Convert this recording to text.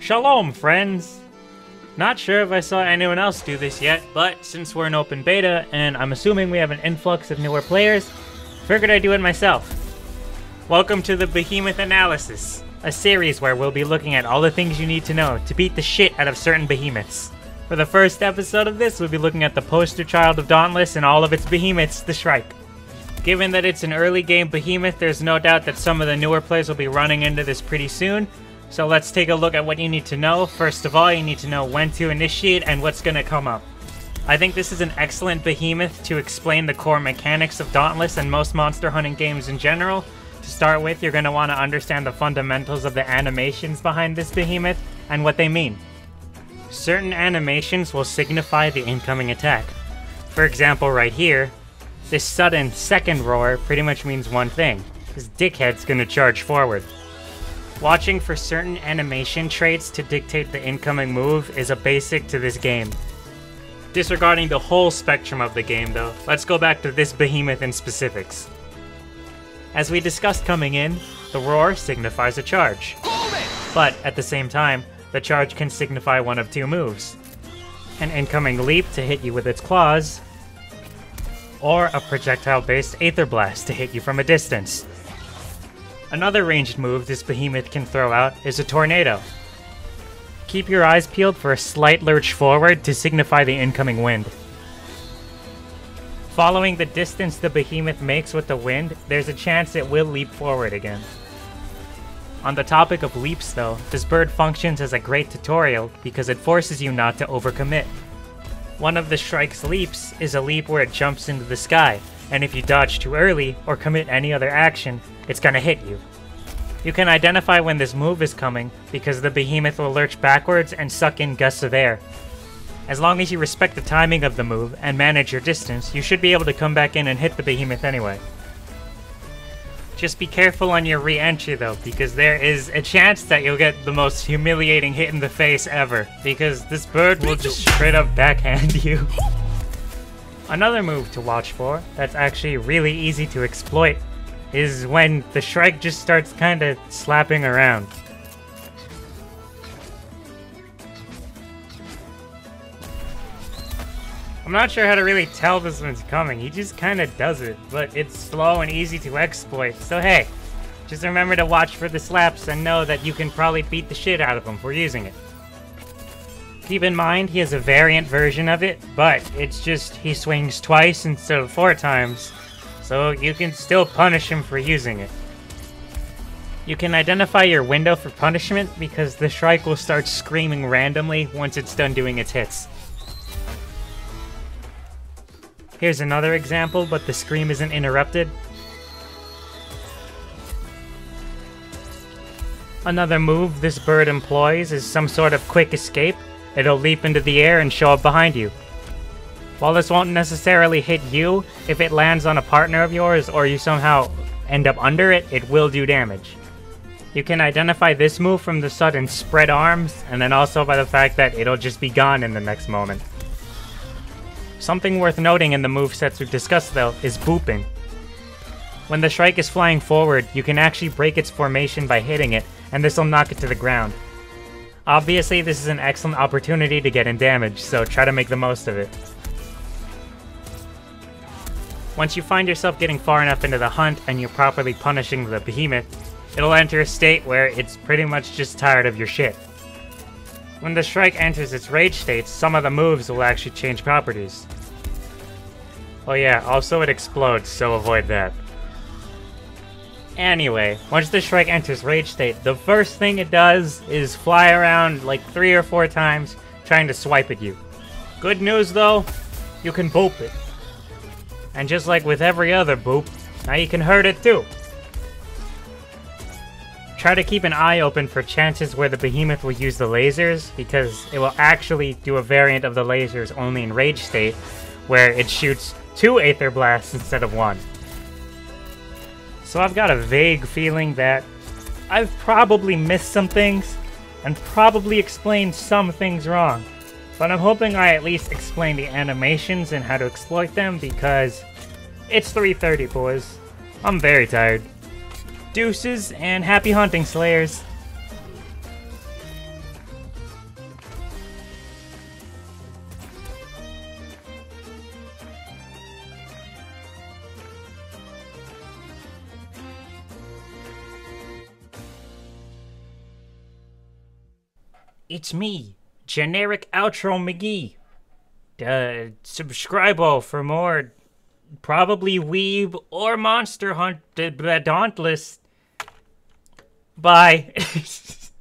Shalom, friends! Not sure if I saw anyone else do this yet, but since we're in open beta, and I'm assuming we have an influx of newer players, figured I'd do it myself. Welcome to the Behemoth Analysis, a series where we'll be looking at all the things you need to know to beat the shit out of certain behemoths. For the first episode of this, we'll be looking at the poster child of Dauntless and all of its behemoths, the Shrike. Given that it's an early game behemoth, there's no doubt that some of the newer players will be running into this pretty soon, so let's take a look at what you need to know. First of all, you need to know when to initiate and what's going to come up. I think this is an excellent behemoth to explain the core mechanics of Dauntless and most monster hunting games in general. To start with, you're going to want to understand the fundamentals of the animations behind this behemoth and what they mean. Certain animations will signify the incoming attack. For example, right here, this sudden second roar pretty much means one thing. This dickhead's going to charge forward. Watching for certain animation traits to dictate the incoming move is a basic to this game. Disregarding the whole spectrum of the game though, let's go back to this behemoth in specifics. As we discussed coming in, the roar signifies a charge. But at the same time, the charge can signify one of two moves. An incoming leap to hit you with its claws, or a projectile-based Aether Blast to hit you from a distance. Another ranged move this behemoth can throw out is a tornado. Keep your eyes peeled for a slight lurch forward to signify the incoming wind. Following the distance the behemoth makes with the wind, there's a chance it will leap forward again. On the topic of leaps though, this bird functions as a great tutorial because it forces you not to overcommit. One of the Shrike's leaps is a leap where it jumps into the sky, and if you dodge too early or commit any other action, it's gonna hit you. You can identify when this move is coming because the behemoth will lurch backwards and suck in gusts of air. As long as you respect the timing of the move and manage your distance, you should be able to come back in and hit the behemoth anyway. Just be careful on your re-entry though, because there is a chance that you'll get the most humiliating hit in the face ever, because this bird will just straight up backhand you. Another move to watch for, that's actually really easy to exploit, is when the Shrike just starts kinda slapping around. I'm not sure how to really tell this one's coming, he just kinda does it, but it's slow and easy to exploit, so hey, just remember to watch for the slaps and know that you can probably beat the shit out of him for using it. Keep in mind, he has a variant version of it, but it's just he swings twice instead of 4 times, so you can still punish him for using it. You can identify your window for punishment because the Shrike will start screaming randomly once it's done doing its hits. Here's another example, but the scream isn't interrupted. Another move this bird employs is some sort of quick escape. It'll leap into the air and show up behind you. While this won't necessarily hit you, if it lands on a partner of yours or you somehow end up under it, it will do damage. You can identify this move from the sudden spread arms, and then also by the fact that it'll just be gone in the next moment. Something worth noting in the movesets we've discussed though is booping. When the Shrike is flying forward, you can actually break its formation by hitting it, and this will knock it to the ground. Obviously, this is an excellent opportunity to get in damage, so try to make the most of it. Once you find yourself getting far enough into the hunt and you're properly punishing the behemoth, it'll enter a state where it's pretty much just tired of your shit. When the Shrike enters its rage states, some of the moves will actually change properties. Oh yeah, also it explodes, so avoid that. Anyway, once the Shrike enters rage state, the first thing it does is fly around like 3 or 4 times trying to swipe at you. Good news though, you can boop it. And just like with every other boop, now you can hurt it too. Try to keep an eye open for chances where the behemoth will use the lasers, because it will actually do a variant of the lasers only in rage state, where it shoots 2 Aether Blasts instead of 1. So I've got a vague feeling that I've probably missed some things, and probably explained some things wrong. But I'm hoping I at least explain the animations and how to exploit them, because it's 3:30, boys. I'm very tired. Deuces and happy hunting, Slayers. It's me, Generic Outro McGee. Subscribe for more, probably Weeb or Monster Hunt Dauntless. Bye.